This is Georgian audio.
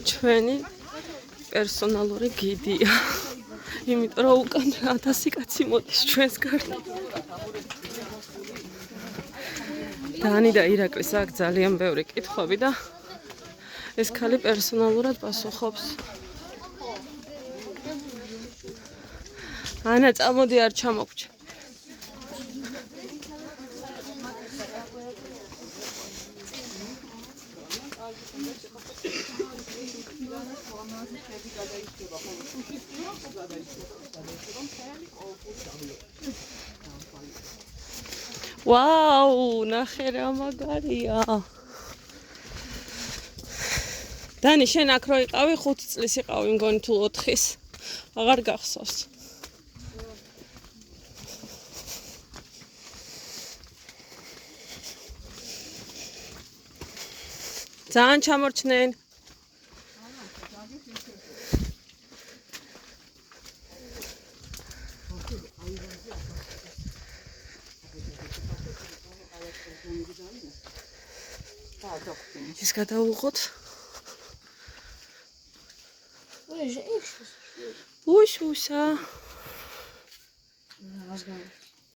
ჩვენი პერსონალური გიდია. იმიტომ რომ უკან 1000 კაცი მოდის ჩვენს გარდა. დანი და ირაკლის აქ ძალიან ბევრი კითხვები და ეს ქალი პერსონალურად პასუხობს. ანა, წამოდი არ ჩამოგჭა. ვაუ, ნახე რა მაგარია. დანი, შენ აქ რო იყავი 5 წლის იყავი, მგონი თუ 4-ის. აღარ გახსოვს. ძალიან ჩამორჩნენ. ის გადავუღოთ. უშ-უშა.